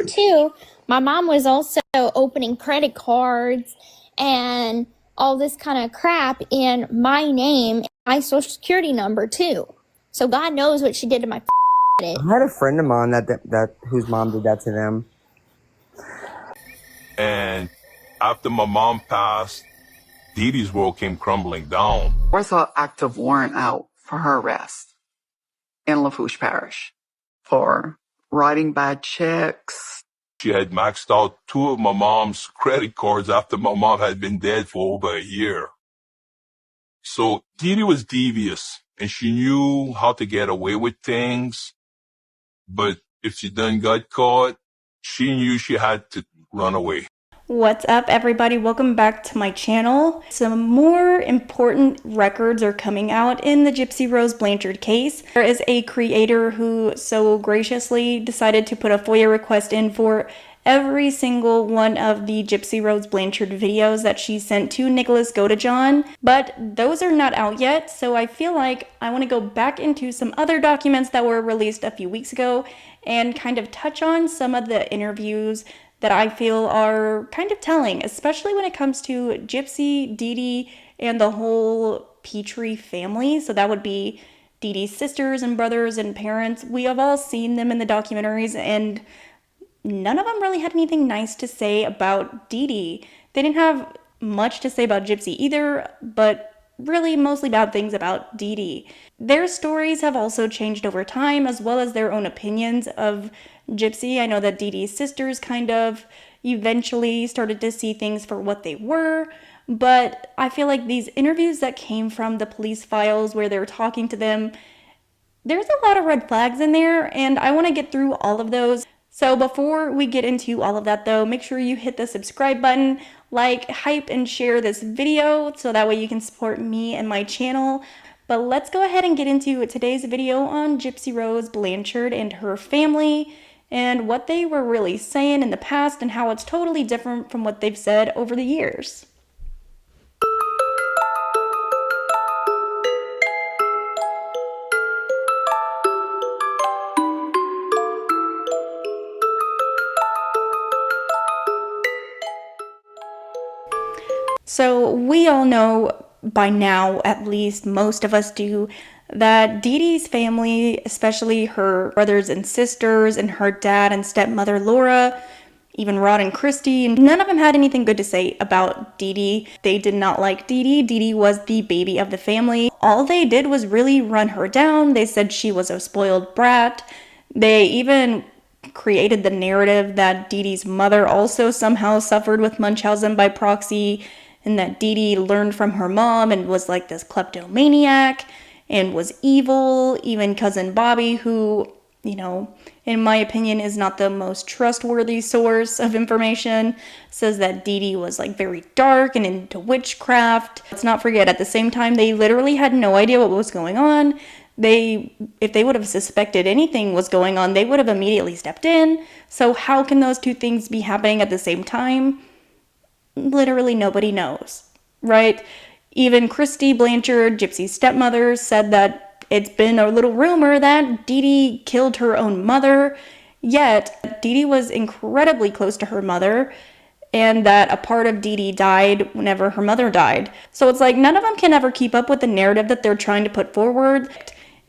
Two, my mom was also opening credit cards and all this kind of crap in my name, my social security number too. So God knows what she did to my credit. I had a friend of mine that whose mom did that to them. And after my mom passed, Dee Dee's world came crumbling down. There's an active warrant out for her arrest in Lafourche Parish for writing bad checks. She had maxed out 2 of my mom's credit cards after my mom had been dead for over a year. So Dee Dee was devious, and she knew how to get away with things. But if she done got caught, she knew she had to run away. What's up, everybody? Welcome back to my channel. Some more important records are coming out in the Gypsy Rose Blanchard case. There is a creator who so graciously decided to put a FOIA request in for every single one of the Gypsy Rose Blanchard videos that she sent to Nicholas Godejohn, but those are not out yet, so I feel like I want to go back into some other documents that were released a few weeks ago and kind of touch on some of the interviews that I feel are kind of telling, especially when it comes to Gypsy, Dee Dee, and the whole Pitre family. So that would be Dee Dee's sisters and brothers and parents. We have all seen them in the documentaries, and none of them really had anything nice to say about Dee Dee. They didn't have much to say about Gypsy either, but really mostly bad things about Dee Dee. Their stories have also changed over time, as well as their own opinions of Gypsy. I know that Dee Dee's sisters kind of eventually started to see things for what they were, but I feel like these interviews that came from the police files where they're talking to them, there's a lot of red flags in there, and I want to get through all of those. So before we get into all of that though, make sure you hit the subscribe button, like, hype, and share this video so that way you can support me and my channel. But let's go ahead and get into today's video on Gypsy Rose Blanchard and her family and what they were really saying in the past and how it's totally different from what they've said over the years. So we all know by now, at least most of us do, that Dee Dee's family, especially her brothers and sisters and her dad and stepmother Laura, even Rod and Christy, none of them had anything good to say about Dee Dee. They did not like Dee Dee. Dee Dee was the baby of the family. All they did was really run her down. They said she was a spoiled brat. They even created the narrative that Dee Dee's mother also somehow suffered with Munchausen by proxy, and that Dee Dee learned from her mom and was like this kleptomaniac and was evil. Even cousin Bobby, who, you know, in my opinion is not the most trustworthy source of information, says that Dee Dee was like very dark and into witchcraft. Let's not forget, at the same time, they literally had no idea what was going on. If they would have suspected anything was going on, they would have immediately stepped in. So how can those two things be happening at the same time? Literally nobody knows, right? Even Christy Blanchard, Gypsy's stepmother, said that it's been a little rumor that Dee Dee killed her own mother, yet Dee Dee was incredibly close to her mother, and that a part of Dee Dee died whenever her mother died. So it's like none of them can ever keep up with the narrative that they're trying to put forward.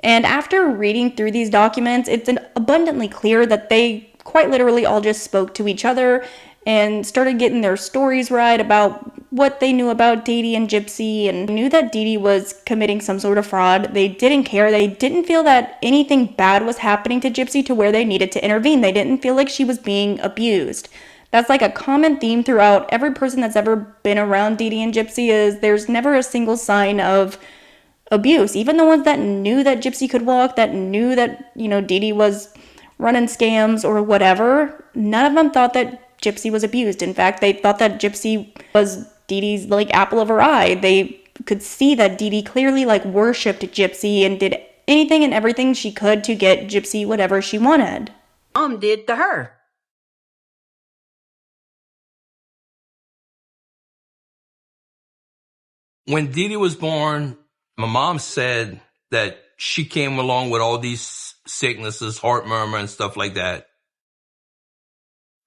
And after reading through these documents, it's abundantly clear that they quite literally all just spoke to each other and started getting their stories right about what they knew about Dee Dee and Gypsy, and knew that Dee Dee was committing some sort of fraud. They didn't care. They didn't feel that anything bad was happening to Gypsy to where they needed to intervene. They didn't feel like she was being abused. That's like a common theme throughout every person that's ever been around Dee Dee and Gypsy, is there's never a single sign of abuse. Even the ones that knew that Gypsy could walk, that knew that, you know, Dee Dee was running scams or whatever, none of them thought that Gypsy was abused. In fact, they thought that Gypsy was Dee Dee's like apple of her eye. They could see that Dee Dee clearly like worshipped Gypsy and did anything and everything she could to get Gypsy whatever she wanted. Mom did to her. When Dee Dee was born, my mom said that she came along with all these sicknesses, heart murmur and stuff like that.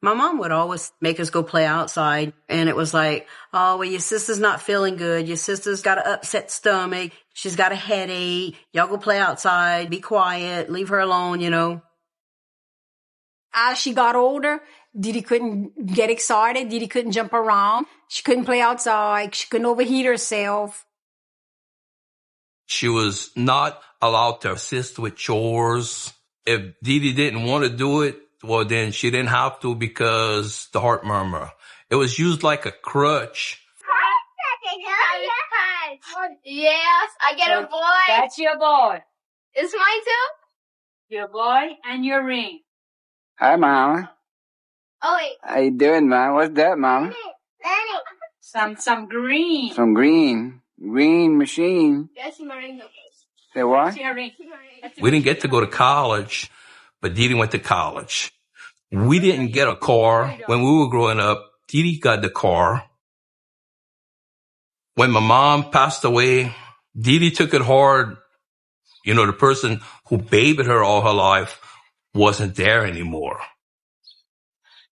My mom would always make us go play outside, and it was like, oh, well, your sister's not feeling good. Your sister's got an upset stomach. She's got a headache. Y'all go play outside. Be quiet. Leave her alone, you know. As she got older, Didi couldn't get excited. Didi couldn't jump around. She couldn't play outside. She couldn't overheat herself. She was not allowed to assist with chores. If Didi didn't want to do it, well, then she didn't have to because the heart murmur. It was used like a crutch. Yes, I get a boy. That's your boy. It's mine too? Your boy and your ring. Hi, Mama. Oh, wait. How you doing, Mama? What's that, Mama? Some green. Some green. Green machine. That's my ring. Say what? That's your ring. We didn't get to go to college, but Didi went to college. We didn't get a car when we were growing up. Didi got the car. When my mom passed away, Didi took it hard. You know, the person who babied her all her life wasn't there anymore.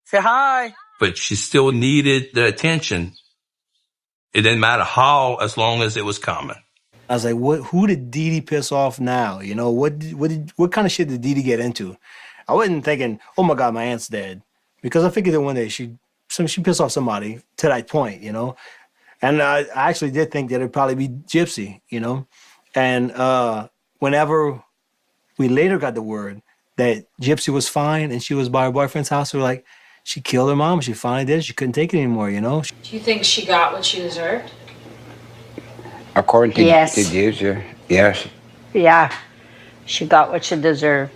Say hi. But she still needed the attention. It didn't matter how, as long as it was coming. I was like, who did Didi piss off now? You know, what kind of shit did Didi get into? I wasn't thinking, oh my God, my aunt's dead. Because I figured that one day she pissed off somebody to that point, you know? And I actually did think that it'd probably be Gypsy, you know? And whenever we later got the word that Gypsy was fine and she was by her boyfriend's house, we were like, she killed her mom. She finally did. She couldn't take it anymore, you know? Do you think she got what she deserved? According to Yes. Gypsy, yes. Yeah, she got what she deserved.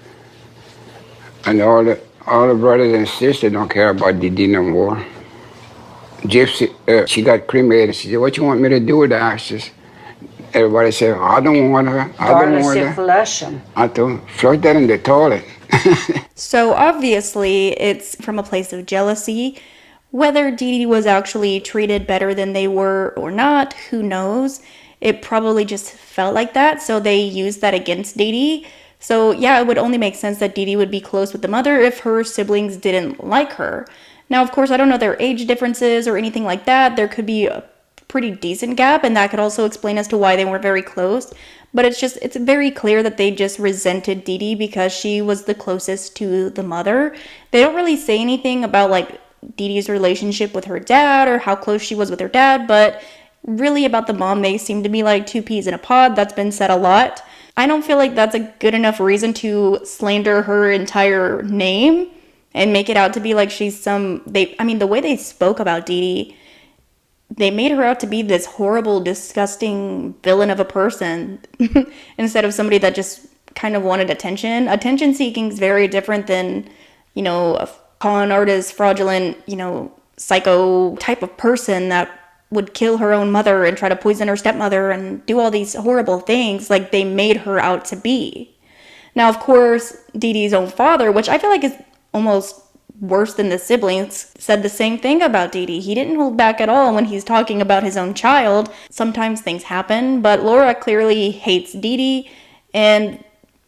And all the brothers and sisters don't care about Didi no more. Gypsy, she got cremated. She said, what you want me to do with the ashes? Everybody said, I don't want her. I don't want her. Flush them. I told her, flush that in the toilet. So obviously it's from a place of jealousy. Whether Didi was actually treated better than they were or not, who knows? It probably just felt like that, so they used that against Didi. So yeah, it would only make sense that Didi would be close with the mother if her siblings didn't like her. Now, of course, I don't know their age differences or anything like that. There could be a pretty decent gap, and that could also explain as to why they weren't very close. But it's very clear that they just resented Didi because she was the closest to the mother. They don't really say anything about like Didi's relationship with her dad or how close she was with her dad, but really about the mom, they seem to be like two peas in a pod. That's been said a lot. I don't feel like that's a good enough reason to slander her entire name and make it out to be like she's the way they spoke about Didi, they made her out to be this horrible, disgusting villain of a person instead of somebody that just kind of wanted attention. Attention seeking is very different than, you know, a con artist, fraudulent, you know, psycho type of person that would kill her own mother and try to poison her stepmother and do all these horrible things like they made her out to be. Now, of course, Didi's own father, which I feel like is almost worse than the siblings, said the same thing about Didi. He didn't hold back at all when he's talking about his own child. Sometimes things happen, but Laura clearly hates Didi, and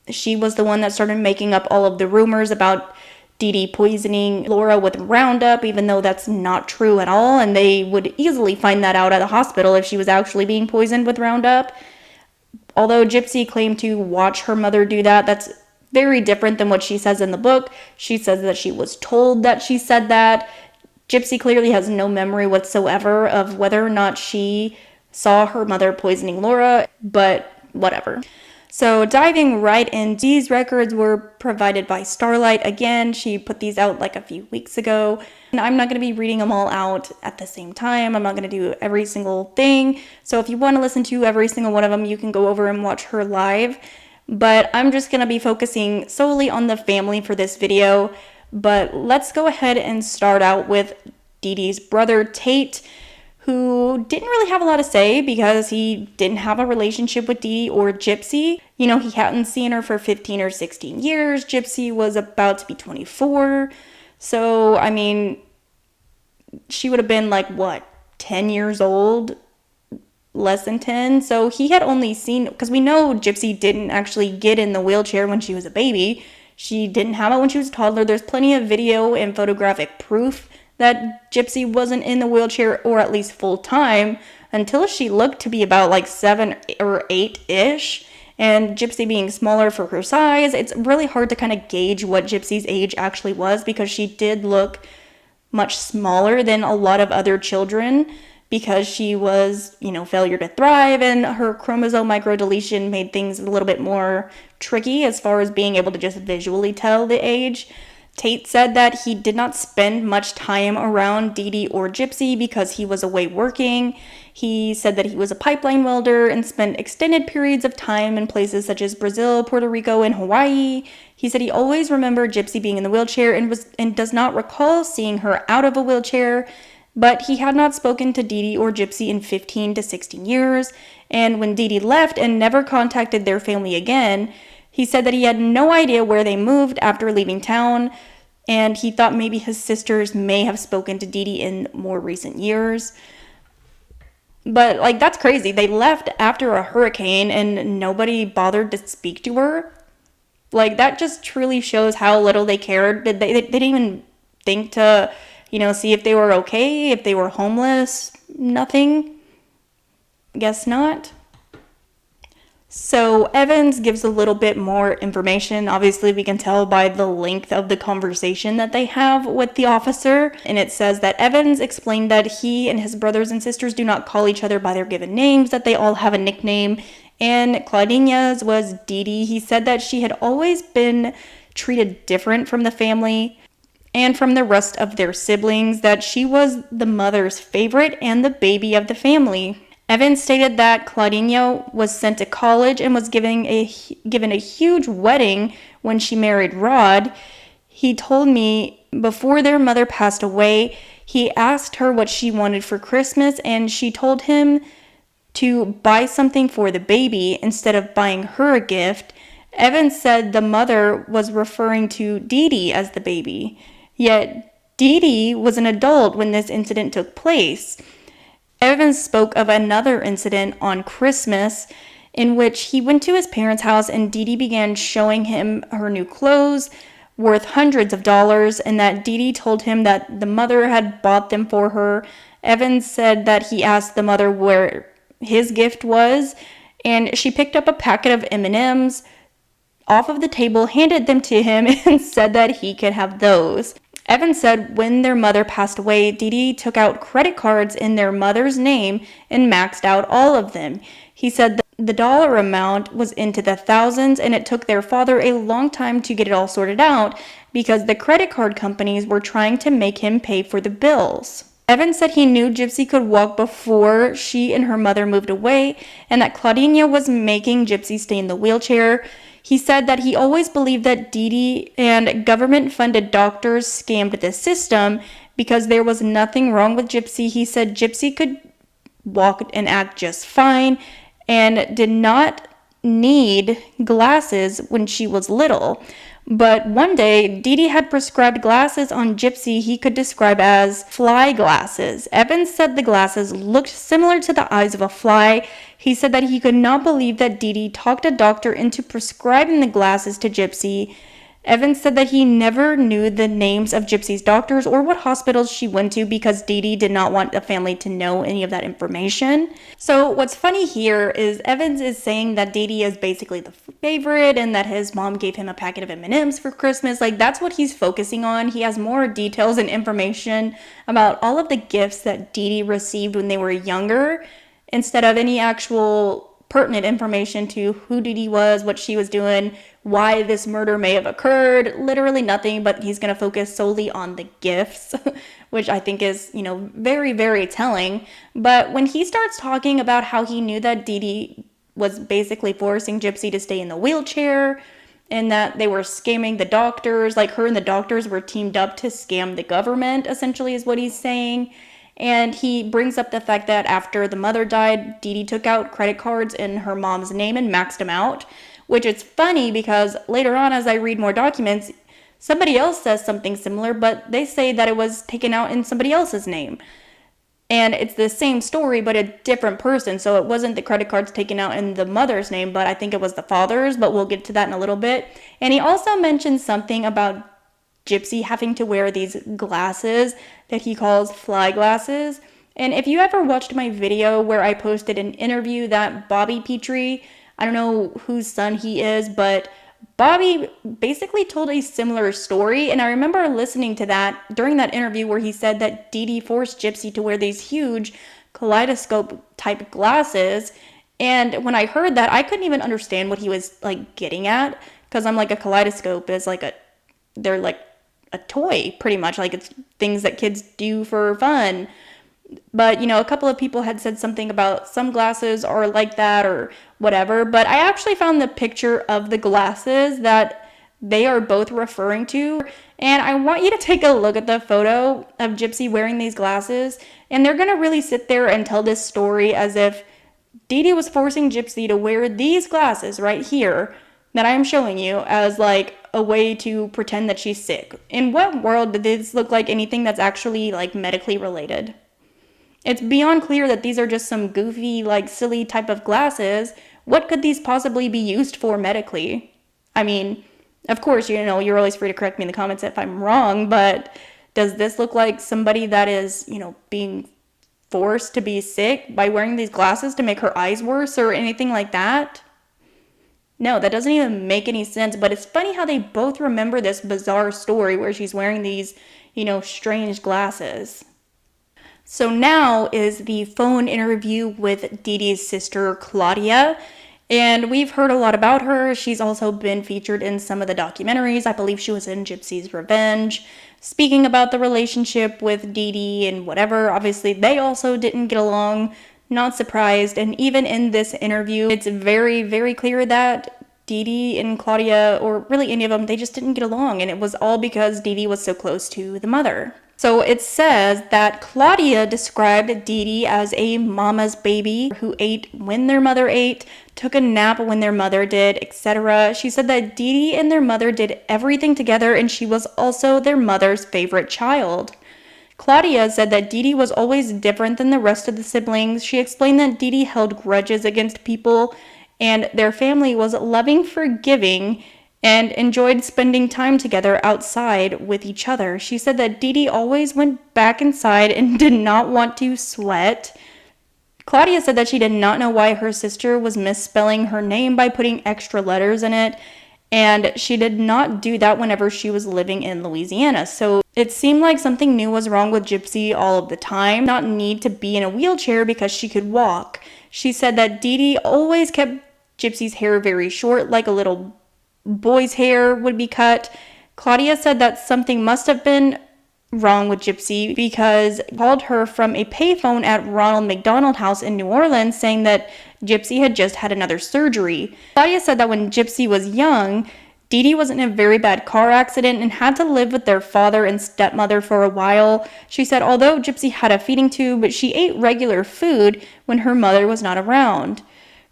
she was the one that started making up all of the rumors about Didi poisoning Laura with Roundup, even though that's not true at all, and they would easily find that out at the hospital if she was actually being poisoned with Roundup. Although Gypsy claimed to watch her mother do that, that's very different than what she says in the book. She says that she was told that she said that. Gypsy clearly has no memory whatsoever of whether or not she saw her mother poisoning Laura, but whatever. So diving right in, these records were provided by Starlight. Again, she put these out like a few weeks ago. And I'm not going to be reading them all out at the same time. I'm not going to do every single thing. So if you want to listen to every single one of them, you can go over and watch her live. But I'm just going to be focusing solely on the family for this video. But let's go ahead and start out with Didi's brother, Tate, who didn't really have a lot to say because he didn't have a relationship with Didi or Gypsy. You know, he hadn't seen her for 15 or 16 years. Gypsy was about to be 24. So, I mean, she would have been like, what, 10 years old? Less than 10. So he had only seen, because we know Gypsy didn't actually get in the wheelchair when she was a baby. She didn't have it when she was a toddler. There's plenty of video and photographic proof that Gypsy wasn't in the wheelchair, or at least full time, until she looked to be about like 7 or 8-ish. And Gypsy being smaller for her size, it's really hard to kind of gauge what Gypsy's age actually was, because she did look much smaller than a lot of other children, because she was, failure to thrive, and her chromosome microdeletion made things a little bit more tricky as far as being able to just visually tell the age. Tate said that he did not spend much time around Dee Dee or Gypsy because he was away working. He said that he was a pipeline welder and spent extended periods of time in places such as Brazil, Puerto Rico, and Hawaii. He said he always remembered Gypsy being in the wheelchair and does not recall seeing her out of a wheelchair, but he had not spoken to Dee Dee or Gypsy in 15 to 16 years, and when Dee Dee left and never contacted their family again, he said that he had no idea where they moved after leaving town, and he thought maybe his sisters may have spoken to Dee Dee in more recent years. But, that's crazy. They left after a hurricane and nobody bothered to speak to her. That just truly shows how little they cared. They didn't even think to, see if they were okay, if they were homeless. Nothing. Guess not. So Evans gives a little bit more information. Obviously, we can tell by the length of the conversation that they have with the officer. And it says that Evans explained that he and his brothers and sisters do not call each other by their given names, that they all have a nickname. And Claudia's was Dee Dee. He said that she had always been treated different from the family and from the rest of their siblings, that she was the mother's favorite and the baby of the family. Evans stated that Claudia was sent to college and was given a huge wedding when she married Rod. He told me before their mother passed away, he asked her what she wanted for Christmas, and she told him to buy something for the baby instead of buying her a gift. Evans said the mother was referring to Dee Dee as the baby, yet Dee Dee was an adult when this incident took place. Evans spoke of another incident on Christmas in which he went to his parents' house and Dee Dee began showing him her new clothes worth hundreds of dollars, and that Dee Dee told him that the mother had bought them for her. Evans said that he asked the mother where his gift was, and she picked up a packet of M&Ms off of the table, handed them to him, and said that he could have those. Evans said when their mother passed away, Dee Dee took out credit cards in their mother's name and maxed out all of them. He said the dollar amount was into the thousands, and it took their father a long time to get it all sorted out because the credit card companies were trying to make him pay for the bills. Evans said he knew Gypsy could walk before she and her mother moved away, and that Claudia was making Gypsy stay in the wheelchair. He said that he always believed that Dee Dee and government-funded doctors scammed the system because there was nothing wrong with Gypsy. He said Gypsy could walk and act just fine and did not need glasses when she was little. But one day, Dee Dee had prescribed glasses on Gypsy he could describe as fly glasses. Evans said the glasses looked similar to the eyes of a fly. He said that he could not believe that Dee Dee talked a doctor into prescribing the glasses to Gypsy. Evans said that he never knew the names of Gypsy's doctors or what hospitals she went to because Dee Dee did not want the family to know any of that information. So what's funny here is Evans is saying that Dee Dee is basically the favorite and that his mom gave him a packet of M&Ms for Christmas. That's what he's focusing on. He has more details and information about all of the gifts that Dee Dee received when they were younger instead of any actual pertinent information to who Dee Dee was, what she was doing, why this murder may have occurred, literally nothing, but he's going to focus solely on the gifts, which I think is, very, very telling. But when he starts talking about how he knew that Dee Dee was basically forcing Gypsy to stay in the wheelchair and that they were scamming the doctors, her and the doctors were teamed up to scam the government, essentially is what he's saying. And he brings up the fact that after the mother died, Dee Dee took out credit cards in her mom's name and maxed them out, which is funny because later on as I read more documents, somebody else says something similar, but they say that it was taken out in somebody else's name. And it's the same story, but a different person. So it wasn't the credit cards taken out in the mother's name, but I think it was the father's, but we'll get to that in a little bit. And he also mentioned something about Gypsy having to wear these glasses that he calls fly glasses. And if you ever watched my video where I posted an interview that Bobby Pitre, I don't know whose son he is, but Bobby basically told a similar story, and I remember listening to that during that interview where he said that Dee Dee forced Gypsy to wear these huge kaleidoscope type glasses. And when I heard that, I couldn't even understand what he was like getting at, because I'm like, a kaleidoscope is like they're like a toy pretty much, like it's things that kids do for fun. But, you know, a couple of people had said something about some glasses are like that or whatever. But I actually found the picture of the glasses that they are both referring to. And I want you to take a look at the photo of Gypsy wearing these glasses. And they're going to really sit there and tell this story as if Dee Dee was forcing Gypsy to wear these glasses right here that I am showing you as like a way to pretend that she's sick. In what world did this look like anything that's actually like medically related? It's beyond clear that these are just some goofy, like, silly type of glasses. What could these possibly be used for medically? I mean, of course, you know, you're always free to correct me in the comments if I'm wrong, but does this look like somebody that is, you know, being forced to be sick by wearing these glasses to make her eyes worse or anything like that? No, that doesn't even make any sense, but it's funny how they both remember this bizarre story where she's wearing these, you know, strange glasses. So now is the phone interview with Dee Dee's sister, Claudia, and we've heard a lot about her. She's also been featured in some of the documentaries. I believe she was in Gypsy's Revenge, speaking about the relationship with Dee Dee and whatever. Obviously, they also didn't get along, not surprised, and even in this interview, it's very, very clear that Dee Dee and Claudia, or really any of them, they just didn't get along, and it was all because Dee Dee was so close to the mother. So it says that Claudia described Dee Dee as a mama's baby who ate when their mother ate, took a nap when their mother did, etc. She said that Dee Dee and their mother did everything together, and she was also their mother's favorite child. Claudia said that Dee Dee was always different than the rest of the siblings. She explained that Dee Dee held grudges against people, and their family was loving, forgiving, and enjoyed spending time together outside with each other. She said that Dee Dee always went back inside and did not want to sweat. Claudia said that she did not know why her sister was misspelling her name by putting extra letters in it, and she did not do that whenever she was living in Louisiana. So it seemed like something new was wrong with Gypsy all of the time, not need to be in a wheelchair because she could walk. She said that Dee Dee always kept Gypsy's hair very short, like a little boy's hair would be cut. Claudia said that something must have been wrong with Gypsy because he called her from a payphone at Ronald McDonald House in New Orleans saying that Gypsy had just had another surgery. Claudia said that when Gypsy was young, Dee Dee was in a very bad car accident and had to live with their father and stepmother for a while. She said although Gypsy had a feeding tube, she ate regular food when her mother was not around.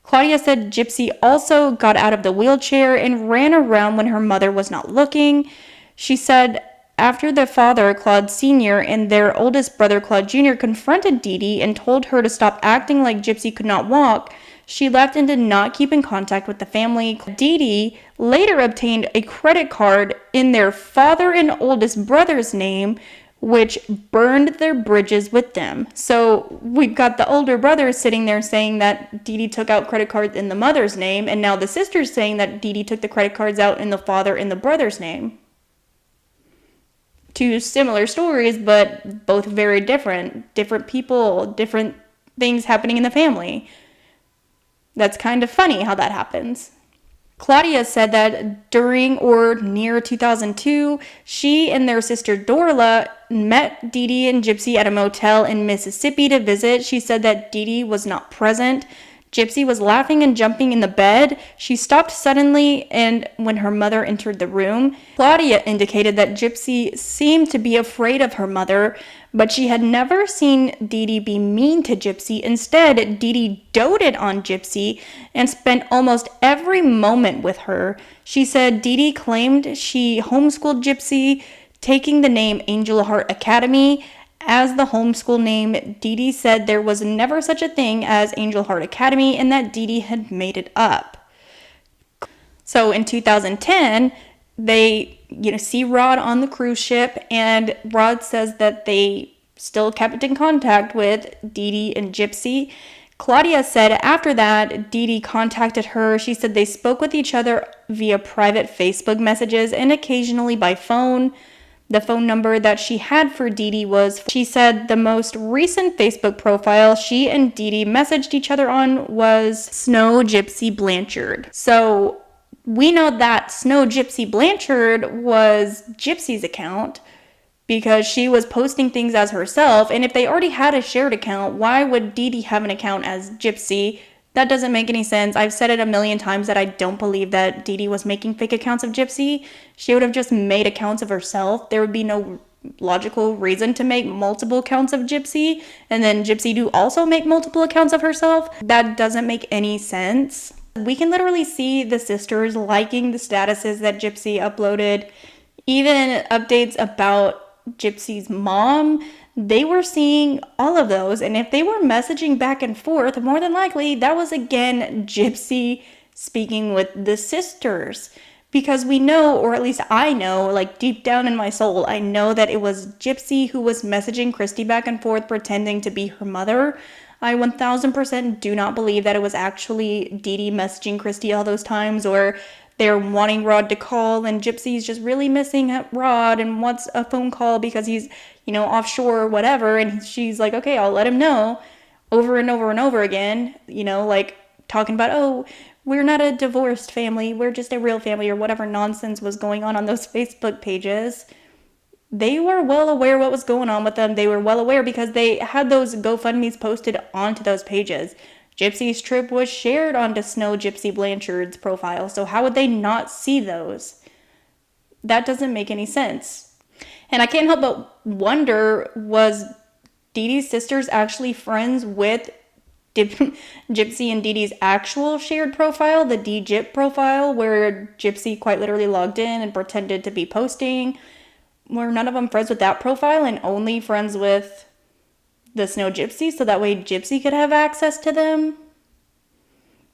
Claudia said Gypsy also got out of the wheelchair and ran around when her mother was not looking. She said after the father, Claude Sr., and their oldest brother, Claude Jr., confronted Dee Dee and told her to stop acting like Gypsy could not walk, she left and did not keep in contact with the family. Dee Dee later obtained a credit card in their father and oldest brother's name, which burned their bridges with them. So we've got the older brother sitting there saying that Dee Dee took out credit cards in the mother's name, and now the sister's saying that Dee Dee took the credit cards out in the father and the brother's name. Two similar stories, but both very different. Different people, different things happening in the family. That's kind of funny how that happens. Claudia said that during or near 2002, she and their sister Dorla met Dee Dee and Gypsy at a motel in Mississippi to visit. She said that Dee Dee was not present. Gypsy was laughing and jumping in the bed. She stopped suddenly and when her mother entered the room. Claudia indicated that Gypsy seemed to be afraid of her mother, but she had never seen Dee Dee be mean to Gypsy. Instead, Dee Dee doted on Gypsy and spent almost every moment with her. She said Dee Dee claimed she homeschooled Gypsy, taking the name Angel Heart Academy as the homeschool name, Dee Dee said there was never such a thing as Angel Heart Academy and that Dee Dee had made it up. So in 2010, they see Rod on the cruise ship, and Rod says that they still kept in contact with Dee Dee and Gypsy. Claudia said after that, Dee Dee contacted her. She said they spoke with each other via private Facebook messages and occasionally by phone. The phone number that she had for Dee Dee was, she said the most recent Facebook profile she and Dee Dee messaged each other on was Snow Gypsy Blanchard. So we know that Snow Gypsy Blanchard was Gypsy's account because she was posting things as herself. And if they already had a shared account, why would Dee Dee have an account as Gypsy? That doesn't make any sense. I've said it a million times that I don't believe that Dee Dee was making fake accounts of Gypsy. She would have just made accounts of herself. There would be no logical reason to make multiple accounts of Gypsy and then Gypsy do also make multiple accounts of herself. That doesn't make any sense. We can literally see the sisters liking the statuses that Gypsy uploaded, even updates about Gypsy's mom. They were seeing all of those, and if they were messaging back and forth, more than likely that was again Gypsy speaking with the sisters, because we know, or at least I know, like deep down in my soul, I know that it was Gypsy who was messaging Christy back and forth pretending to be her mother. I 1000% do not believe that it was actually Dee Dee messaging Christy all those times, or they're wanting Rod to call and Gypsy's just really missing Rod and wants a phone call because he's, offshore or whatever. And she's like, okay, I'll let him know, over and over and over again, like talking about, oh, we're not a divorced family, we're just a real family, or whatever nonsense was going on those Facebook pages. They were well aware what was going on with them. They were well aware because they had those GoFundMes posted onto those pages. Gypsy's trip was shared onto Snow Gypsy Blanchard's profile, so how would they not see those? That doesn't make any sense. And I can't help but wonder, was Dee Dee's sisters actually friends with Gypsy and Dee Dee's actual shared profile, the DGyp profile, where Gypsy quite literally logged in and pretended to be posting? Were none of them friends with that profile and only friends with the Snow Gypsy, so that way Gypsy could have access to them?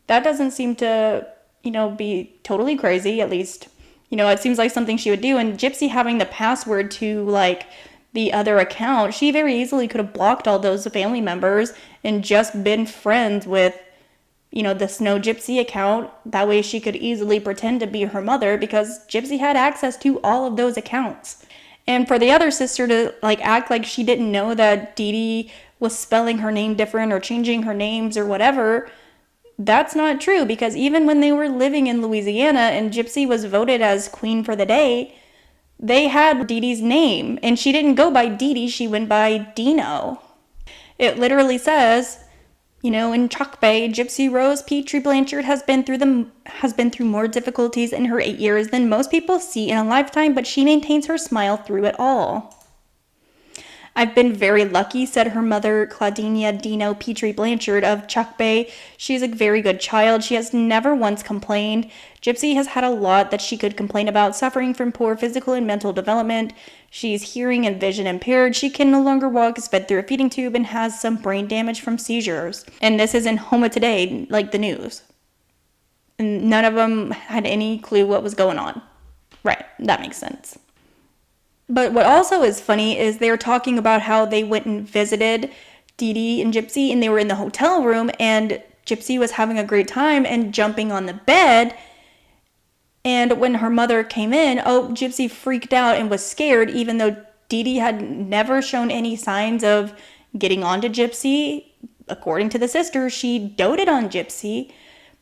That doesn't seem to, be totally crazy. At least, it seems like something she would do. And Gypsy having the password to, the other account, she very easily could have blocked all those family members and just been friends with, the Snow Gypsy account. That way she could easily pretend to be her mother because Gypsy had access to all of those accounts. And for the other sister to act like she didn't know that Dee Dee was spelling her name different or changing her names or whatever, that's not true, because even when they were living in Louisiana and Gypsy was voted as queen for the day, they had Dee Dee's name, and she didn't go by Dee Dee, she went by Dino. It literally says, in Chalk Bay, Gypsy Rose Pitre Blanchard has been through more difficulties in her 8 years than most people see in a lifetime, but she maintains her smile through it all. I've been very lucky, said her mother, Claudia Dino Pitre Blanchard of Chalk Bay. She's a very good child. She has never once complained. Gypsy has had a lot that she could complain about, suffering from poor physical and mental development. She's hearing and vision impaired. She can no longer walk, is fed through a feeding tube, and has some brain damage from seizures. And this is in Homa Today, like the news. And none of them had any clue what was going on. Right, that makes sense. But what also is funny is they're talking about how they went and visited Dee Dee and Gypsy, and they were in the hotel room, and Gypsy was having a great time and jumping on the bed. And when her mother came in, Gypsy freaked out and was scared, even though Dee Dee had never shown any signs of getting onto Gypsy. According to the sisters, she doted on Gypsy.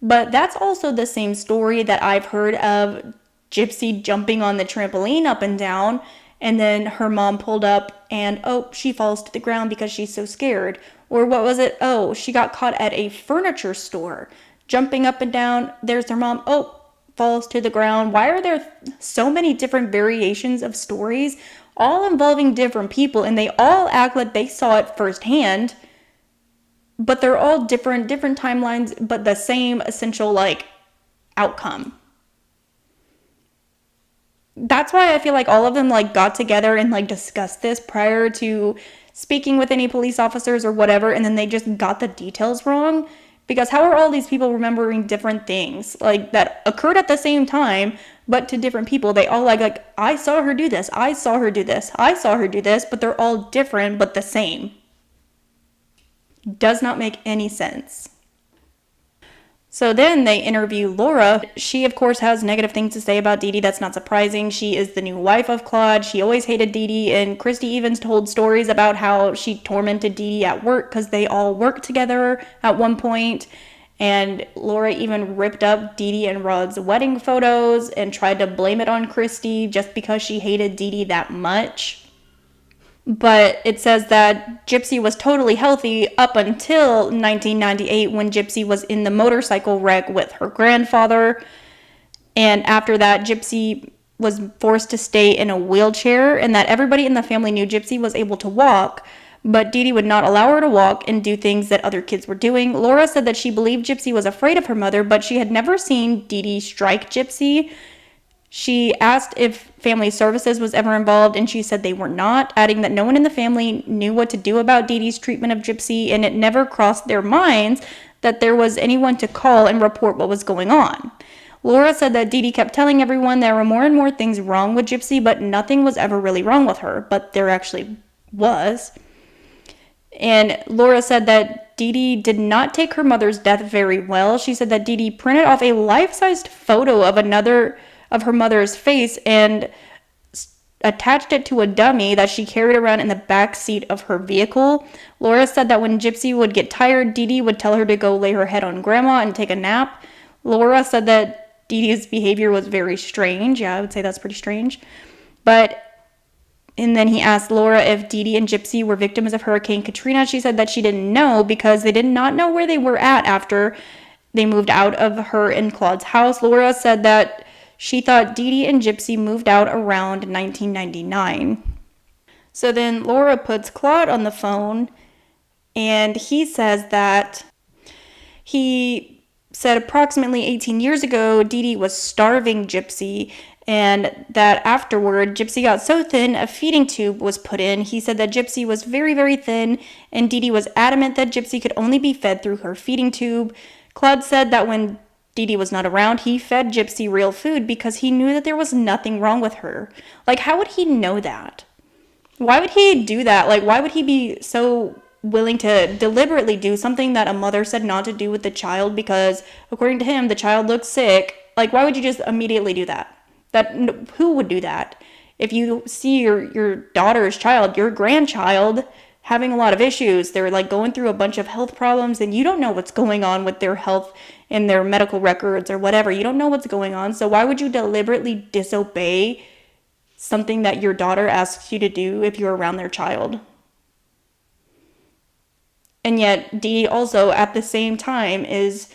But that's also the same story that I've heard of Gypsy jumping on the trampoline up and down, and then her mom pulled up and, she falls to the ground because she's so scared. Or what was it? She got caught at a furniture store, jumping up and down. There's her mom. Falls to the ground. Why are there so many different variations of stories, all involving different people, and they all act like they saw it firsthand, but they're all different timelines, but the same essential, outcome? That's why I feel like all of them like got together and like discussed this prior to speaking with any police officers or whatever, and then they just got the details wrong. Because how are all these people remembering different things like that occurred at the same time, but to different people? They all like I saw her do this, I saw her do this, I saw her do this, but they're all different but the same. Does not make any sense. So then they interview Laura. She, of course, has negative things to say about Dee Dee. That's not surprising. She is the new wife of Claude. She always hated Dee Dee, and Christy Evans told stories about how she tormented Dee Dee at work because they all worked together at one point. And Laura even ripped up Dee Dee and Rod's wedding photos and tried to blame it on Christy just because she hated Dee Dee that much. But it says that Gypsy was totally healthy up until 1998 when Gypsy was in the motorcycle wreck with her grandfather. And after that, Gypsy was forced to stay in a wheelchair, and that everybody in the family knew Gypsy was able to walk, but Dee Dee would not allow her to walk and do things that other kids were doing. Laura said that she believed Gypsy was afraid of her mother, but she had never seen Dee Dee strike Gypsy. She asked if family services was ever involved, and she said they were not, adding that no one in the family knew what to do about Dee Dee's treatment of Gypsy, and it never crossed their minds that there was anyone to call and report what was going on. Laura said that Dee Dee kept telling everyone there were more and more things wrong with Gypsy, but nothing was ever really wrong with her, but there actually was. And Laura said that Dee Dee did not take her mother's death very well. She said that Dee Dee printed off a life-sized photo of her mother's face and attached it to a dummy that she carried around in the back seat of her vehicle. Laura said that when Gypsy would get tired, Dee Dee would tell her to go lay her head on Grandma and take a nap. Laura said that Dee Dee's behavior was very strange. Yeah, I would say that's pretty strange. And then he asked Laura if Dee Dee and Gypsy were victims of Hurricane Katrina. She said that she didn't know because they did not know where they were at after they moved out of her and Claude's house. Laura said that she thought Dee Dee and Gypsy moved out around 1999. So then Laura puts Claude on the phone, and he says that he said approximately 18 years ago, Dee Dee was starving Gypsy, and that afterward, Gypsy got so thin, a feeding tube was put in. He said that Gypsy was very, very thin, and Dee Dee was adamant that Gypsy could only be fed through her feeding tube. Claude said that when Dee Dee was not around, he fed Gypsy real food because he knew that there was nothing wrong with her. Like, how would he know that? Why would he do that? Like, why would he be so willing to deliberately do something that a mother said not to do with the child because, according to him, the child looks sick? Like, why would you just immediately do that? Who would do that? If you see your daughter's child, your grandchild, having a lot of issues, they're like going through a bunch of health problems, and you don't know what's going on with their health in their medical records or whatever. You don't know what's going on. So why would you deliberately disobey something that your daughter asks you to do if you're around their child? And yet Dee Dee also at the same time is,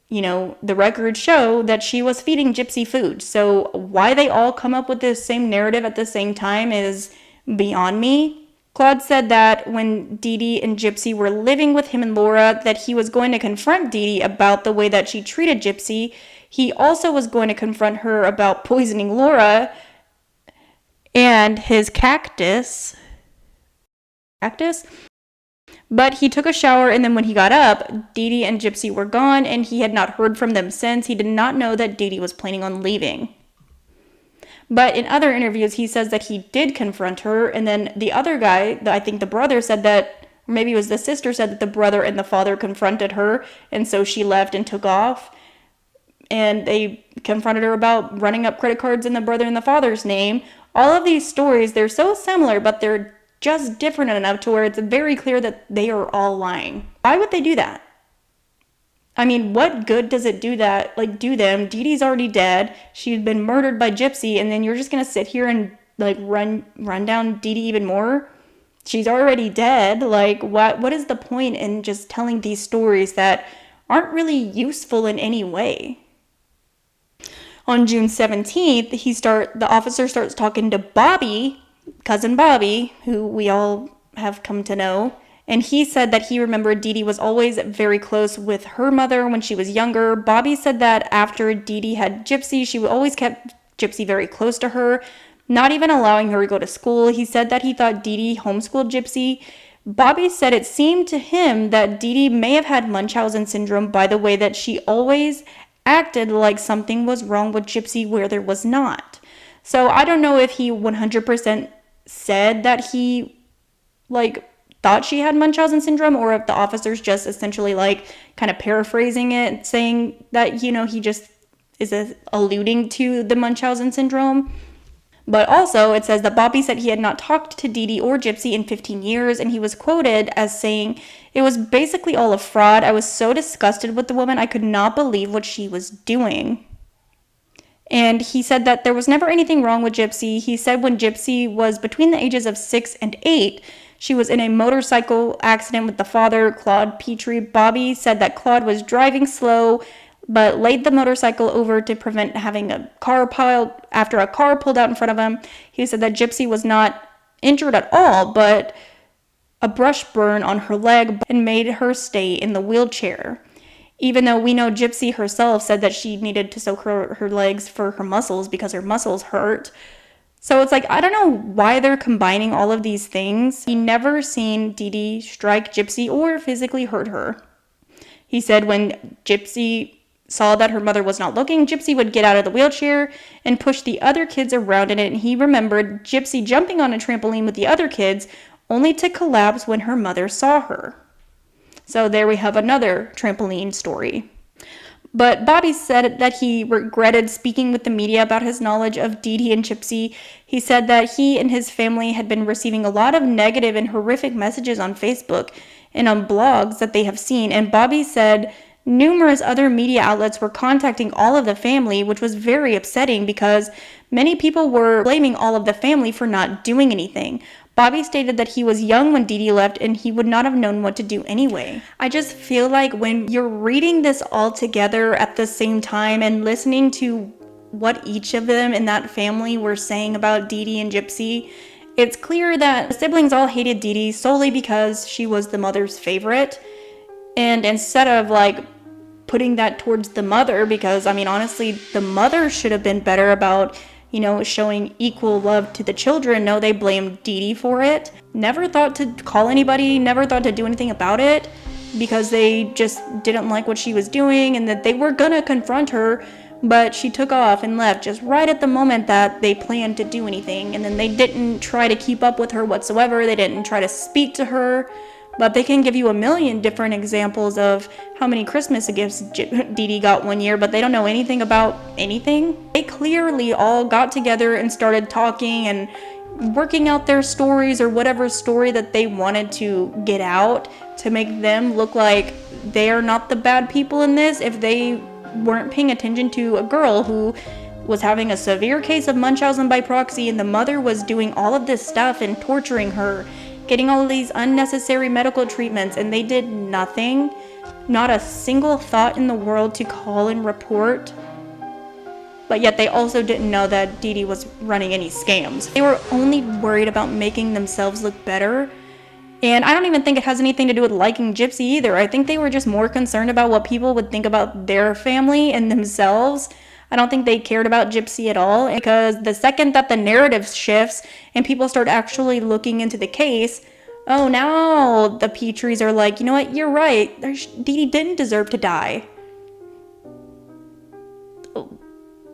the records show that she was feeding Gypsy food. So why they all come up with this same narrative at the same time is beyond me. Claude said that when Dee Dee and Gypsy were living with him and Laura, that he was going to confront Dee Dee about the way that she treated Gypsy. He also was going to confront her about poisoning Laura and his cactus. But he took a shower, and then when he got up, Dee Dee and Gypsy were gone, and he had not heard from them since. He did not know that Dee Dee was planning on leaving. But in other interviews, he says that he did confront her, and then the other guy, I think the brother, said that, or maybe it was the sister, said that the brother and the father confronted her, and so she left and took off. And they confronted her about running up credit cards in the brother and the father's name. All of these stories, they're so similar, but they're just different enough to where it's very clear that they are all lying. Why would they do that? I mean, what good does it do them? Dee Dee's already dead. She's been murdered by Gypsy, and then you're just gonna sit here and run down Dee Dee even more? She's already dead. Like, what is the point in just telling these stories that aren't really useful in any way? On June 17th, the officer starts talking to Bobby, cousin Bobby, who we all have come to know. And he said that he remembered Dee Dee was always very close with her mother when she was younger. Bobby said that after Dee Dee had Gypsy, she always kept Gypsy very close to her, not even allowing her to go to school. He said that he thought Dee Dee homeschooled Gypsy. Bobby said it seemed to him that Dee Dee may have had Munchausen syndrome by the way that she always acted like something was wrong with Gypsy where there was not. So I don't know if he 100% said that he thought she had Munchausen syndrome, or if the officers just essentially kind of paraphrasing it, saying that, he just is alluding to the Munchausen syndrome. But also, it says that Bobby said he had not talked to Dee Dee or Gypsy in 15 years, and he was quoted as saying, "It was basically all a fraud. I was so disgusted with the woman, I could not believe what she was doing." And he said that there was never anything wrong with Gypsy. He said when Gypsy was between the ages of 6 and 8, she was in a motorcycle accident with the father, Claude Pitre. Bobby said that Claude was driving slow, but laid the motorcycle over to prevent having a car piled after a car pulled out in front of him. He said that Gypsy was not injured at all, but a brush burn on her leg and made her stay in the wheelchair. Even though we know Gypsy herself said that she needed to soak her legs for her muscles because her muscles hurt. So it's I don't know why they're combining all of these things. He never seen Dee Dee strike Gypsy or physically hurt her. He said when Gypsy saw that her mother was not looking, Gypsy would get out of the wheelchair and push the other kids around in it, and he remembered Gypsy jumping on a trampoline with the other kids only to collapse when her mother saw her. So there we have another trampoline story. But Bobby said that he regretted speaking with the media about his knowledge of Dee Dee and Gypsy. He said that he and his family had been receiving a lot of negative and horrific messages on Facebook and on blogs that they have seen, and Bobby said numerous other media outlets were contacting all of the family, which was very upsetting because many people were blaming all of the family for not doing anything. Bobby stated that he was young when Dee Dee left and he would not have known what to do anyway. I just feel like when you're reading this all together at the same time and listening to what each of them in that family were saying about Dee Dee and Gypsy, it's clear that the siblings all hated Dee Dee solely because she was the mother's favorite. And instead of putting that towards the mother, because honestly, the mother should have been better about showing equal love to the children. No, they blamed Dee Dee for it. Never thought to call anybody, never thought to do anything about it because they just didn't like what she was doing and that they were gonna confront her, but she took off and left just right at the moment that they planned to do anything. And then they didn't try to keep up with her whatsoever. They didn't try to speak to her. But they can give you a million different examples of how many Christmas gifts Dee Dee got one year, but they don't know anything about anything. They clearly all got together and started talking and working out their stories or whatever story that they wanted to get out to make them look like they are not the bad people in this if they weren't paying attention to a girl who was having a severe case of Munchausen by proxy, and the mother was doing all of this stuff and torturing her, getting all of these unnecessary medical treatments, and they did nothing, not a single thought in the world to call and report. But yet they also didn't know that Dee Dee was running any scams. They were only worried about making themselves look better. And I don't even think it has anything to do with liking Gypsy either. I think they were just more concerned about what people would think about their family and themselves. I don't think they cared about Gypsy at all, because the second that the narrative shifts and people start actually looking into the case, oh, now the Pitres are like, you know what, you're right, Dee Dee didn't deserve to die.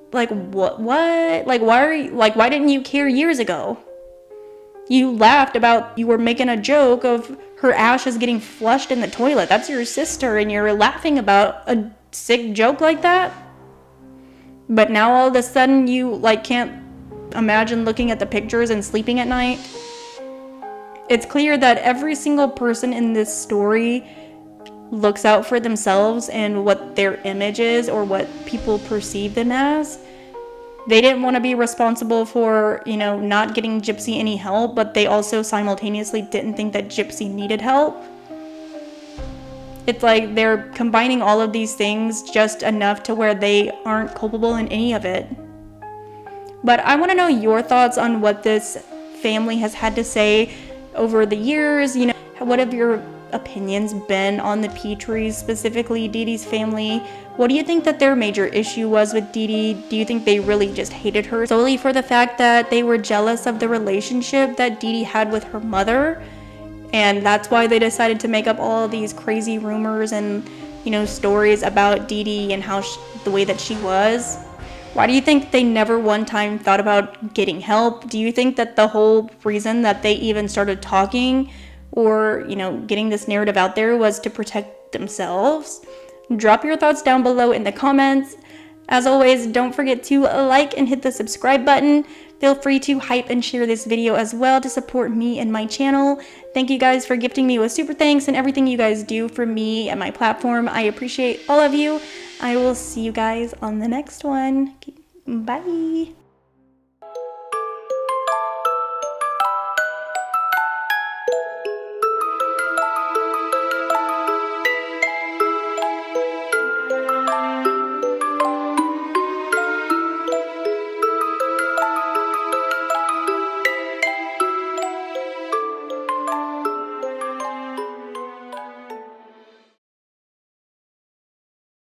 What? Why didn't you care years ago? You laughed about, you were making a joke of her ashes getting flushed in the toilet. That's your sister, and you're laughing about a sick joke like that? But now all of a sudden you can't imagine looking at the pictures and sleeping at night. It's clear that every single person in this story looks out for themselves and what their image is or what people perceive them as. They didn't want to be responsible for, not getting Gypsy any help, but they also simultaneously didn't think that Gypsy needed help. It's like they're combining all of these things just enough to where they aren't culpable in any of it. But I want to know your thoughts on what this family has had to say over the years. What have your opinions been on the Pitres, specifically Dee Dee's family? What do you think that their major issue was with Dee Dee? Do you think they really just hated her solely for the fact that they were jealous of the relationship that Dee Dee had with her mother? And that's why they decided to make up all these crazy rumors and, you know, stories about Dee Dee and how the way that she was? Why do you think they never one time thought about getting help? Do you think that the whole reason that they even started talking or, you know, getting this narrative out there was to protect themselves? Drop your thoughts down below in the comments. As always, don't forget to like and hit the subscribe button. Feel free to hype and share this video as well to support me and my channel. Thank you guys for gifting me with super thanks and everything you guys do for me and my platform. I appreciate all of you. I will see you guys on the next one. Bye.